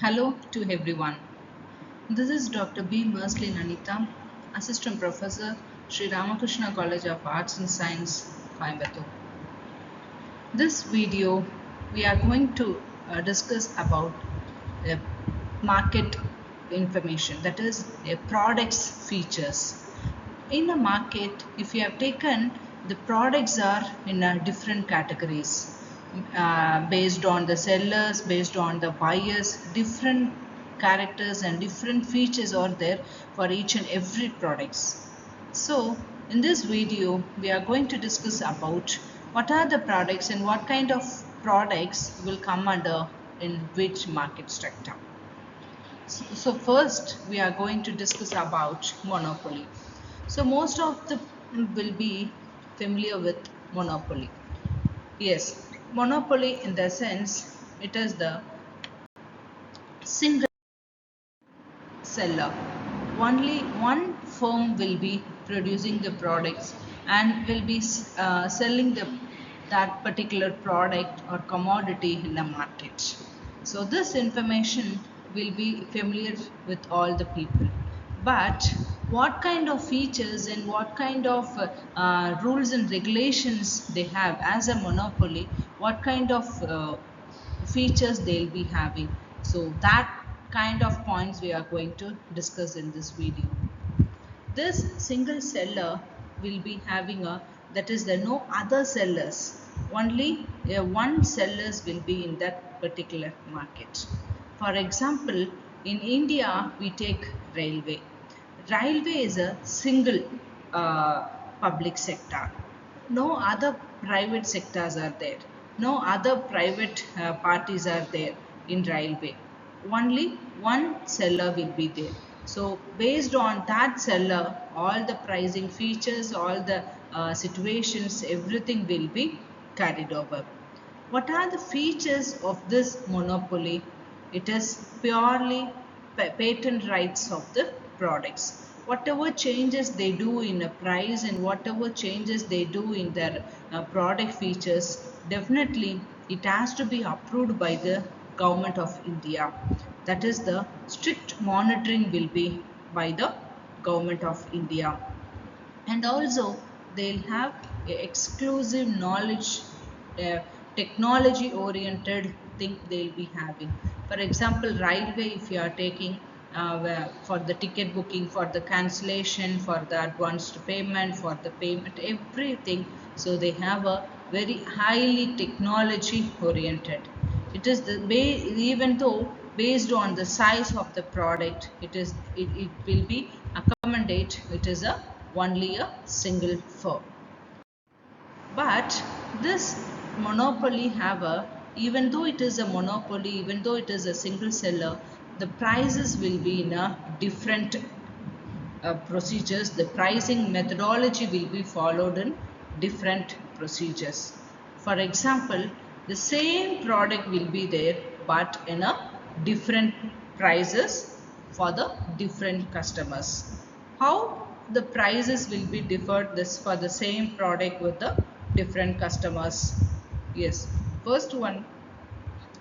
Hello to everyone. This is Dr. B. Mersley Nanita, Assistant Professor, Sri Ramakrishna College of Arts and Science, Coimbatore. This video, we are going to discuss about uh, market information, that is, a product's features. In a market, if you have taken, the products are in different categories based on the sellers, based on the buyers, different characters and different features are there for each and every products. So in this video we are going to discuss about what are the products and what kind of products will come under in which market structure. So first we are going to discuss about monopoly. So most of the will be familiar with monopoly. Yes, monopoly in the sense it is the single seller. Only one firm will be producing the products and will be selling that particular product or commodity in the market. So this information will be familiar with all the people. But what kind of features and what kind of rules and regulations they have as a monopoly, what kind of features they'll be having. So that kind of points we are going to discuss in this video. This single seller will be having a, that is the no other sellers. Only one sellers will be in that particular market. For example, in India we take railway. Railway is a single public sector. No other private sectors are there. No other private parties are there in railway. Only one seller will be there. So based on that seller, all the pricing features, all the situations, everything will be carried over. What are the features of this monopoly? It is purely patent rights of the products. Whatever changes they do in a price and whatever changes they do in their product features, definitely it has to be approved by the government of India. That is, the strict monitoring will be by the government of India. And also they'll have a exclusive knowledge, uh, technology oriented thing they'll be having. For example, railway, if you are taking for the ticket booking, for the cancellation, for the advanced payment, for the payment, everything, so they have a very highly technology oriented. It is the even though based on the size of the product, it will be accommodate, it is a only a single firm. But this monopoly have a, even though it is a monopoly, even though it is a single seller, the prices will be in a different procedures. The pricing methodology will be followed in different procedures. For example, the same product will be there but in a different prices for the different customers. How the prices will be differed this for the same product with the different customers? Yes, first one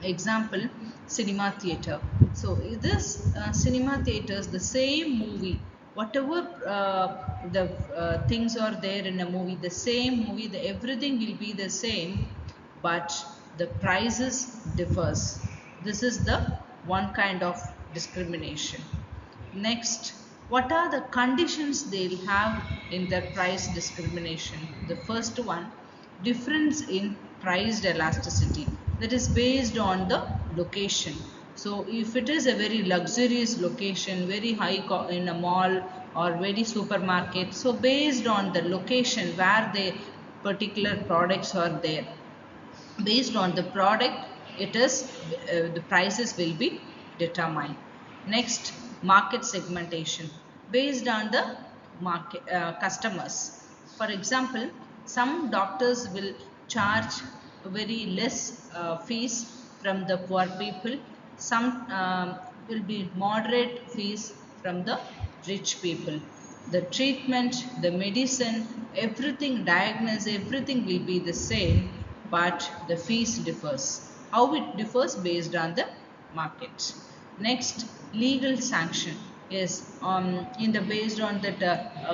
example, cinema theater. So this cinema theaters, the same movie, whatever the things are there in a movie, the same movie, the everything will be the same, but the prices differs. This is the one kind of discrimination. Next, what are the conditions they'll have in their price discrimination? The first one, difference in priced elasticity, that is based on the location. So if it is a very luxurious location, very high in a mall or very supermarket, so based on the location where the particular products are there, based on the product, it is the prices will be determined. Next, market segmentation, based on the market customers. For example, some doctors will charge very less fees from the poor people. Some will be moderate fees from the rich people. The treatment, the medicine, everything, diagnosis, everything will be the same, but the fees differs. How it differs? Based on the market. Next, legal sanction is in the based on that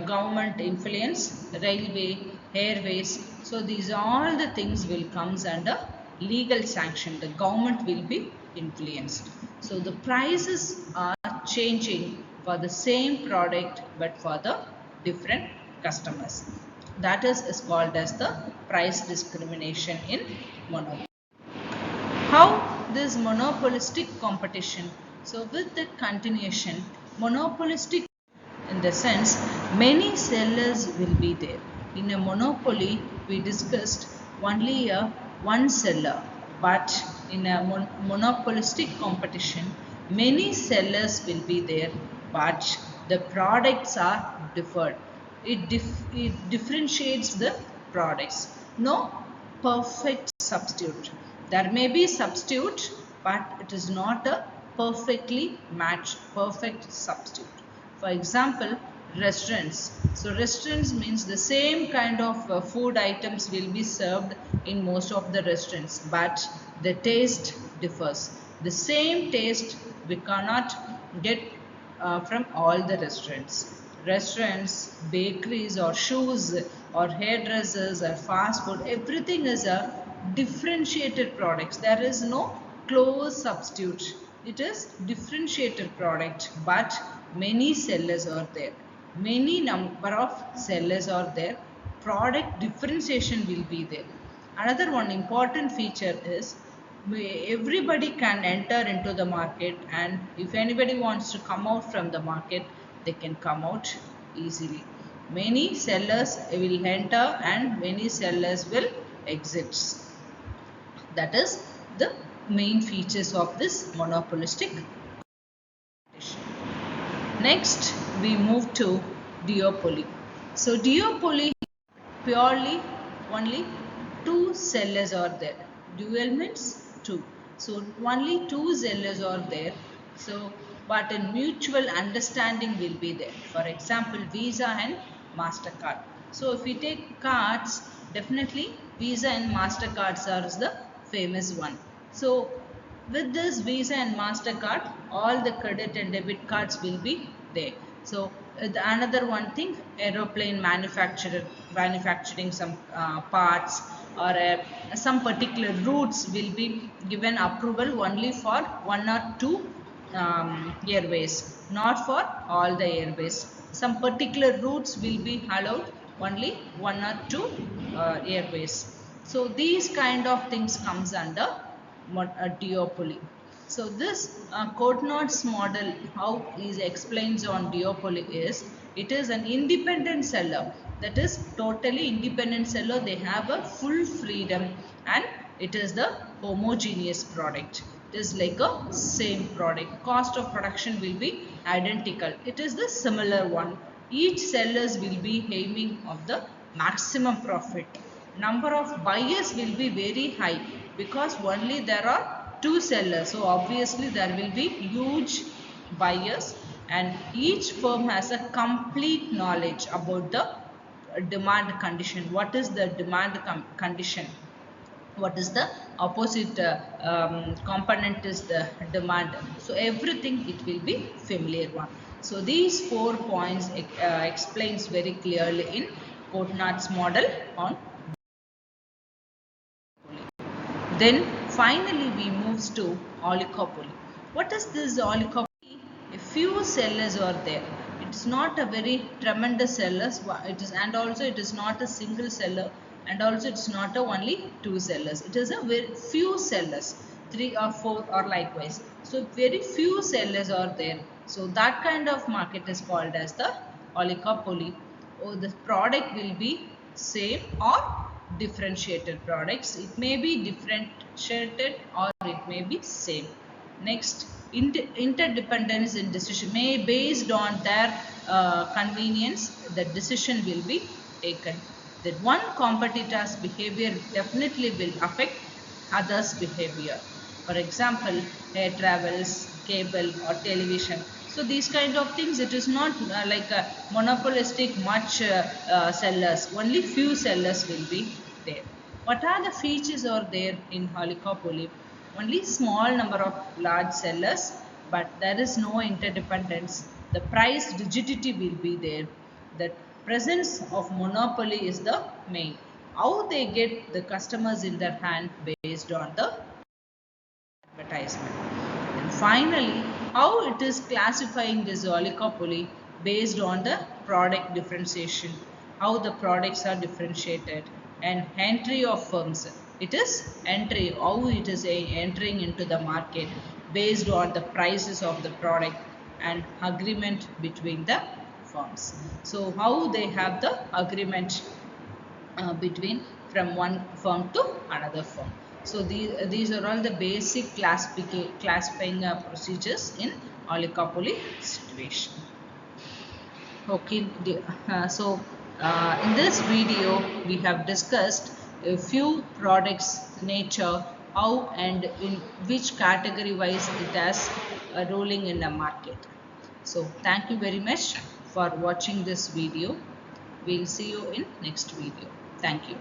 government influence, railway, airways. So these all the things will comes under legal sanction. The government will be influenced. So the prices are changing for the same product but for the different customers. That is called as the price discrimination in monopoly. How this monopolistic competition? So with that continuation, monopolistic in the sense many sellers will be there. In a monopoly, we discussed only a one seller, but in a monopolistic competition, many sellers will be there, but the products are differed. It differentiates the products. No perfect substitute. There may be substitute, but it is not a perfectly matched perfect substitute. For example, restaurants. So restaurants means the same kind of food items will be served in most of the restaurants, but the taste differs. The same taste we cannot get from all the restaurants. Restaurants, bakeries or shoes or hairdressers or fast food, everything is a differentiated products. There is no close substitute. It is differentiated product, but many sellers are there. Many number of sellers are there. Product differentiation will be there. Another one important feature is everybody can enter into the market, and if anybody wants to come out from the market, they can come out easily. Many sellers will enter and many sellers will exit. That is the main features of this monopolistic competition. Next, we move to duopoly. So duopoly purely only two sellers are there. Dual means two. So only two sellers are there. So but a mutual understanding will be there. For example, Visa and MasterCard. So if we take cards, definitely Visa and MasterCards are the famous one. So with this Visa and MasterCard, all the credit and debit cards will be there. So another one thing, aeroplane manufacturer manufacturing some parts or some particular routes will be given approval only for one or two airways, not for all the airways. Some particular routes will be allowed only one or two airways. So these kind of things comes under a duopoly. So this Courtnot's model, how he explains on duopoly is, it is an independent seller. That is totally independent seller. They have a full freedom, and it is the homogeneous product. It is like a same product. Cost of production will be identical. It is the similar one. Each sellers will be aiming of the maximum profit. Number of buyers will be very high because only there are two sellers. So obviously there will be huge buyers, and each firm has a complete knowledge about the demand condition. What is the demand condition? What is the opposite component is the demand. So everything it will be familiar one. So these 4 points explains very clearly in Courtnot's model on. Then finally we moves to oligopoly. What is this oligopoly? A few sellers are there. It's not a very tremendous sellers. It is, and also it is not a single seller, and also it's not a only two sellers. It is a very few sellers, 3 or 4 or likewise. So very few sellers are there. So that kind of market is called as the oligopoly. Or the product will be same or differentiated products. It may be differentiated or it may be same. Next, interdependence in decision may based on their convenience, the decision will be taken. That one competitor's behavior definitely will affect others' behavior. For example, air travels, cable or television. So these kind of things, it is not like a monopolistic much sellers. Only few sellers will be there. What are the features are there in oligopoly? Only small number of large sellers, but there is no interdependence. The price rigidity will be there. The presence of monopoly is the main. How they get the customers in their hand based on the advertisement. And finally, how it is classifying this oligopoly based on the product differentiation, how the products are differentiated, and entry of firms. It is entry, how it is entering into the market based on the prices of the product and agreement between the firms. So how they have the agreement between from one firm to another firm. So these are all the basic classifying procedures in oligopoly situation. Okay, in this video we have discussed a few products nature, how and in which category wise it has a rolling in the market. So thank you very much for watching this video. We'll see you in next video. Thank you.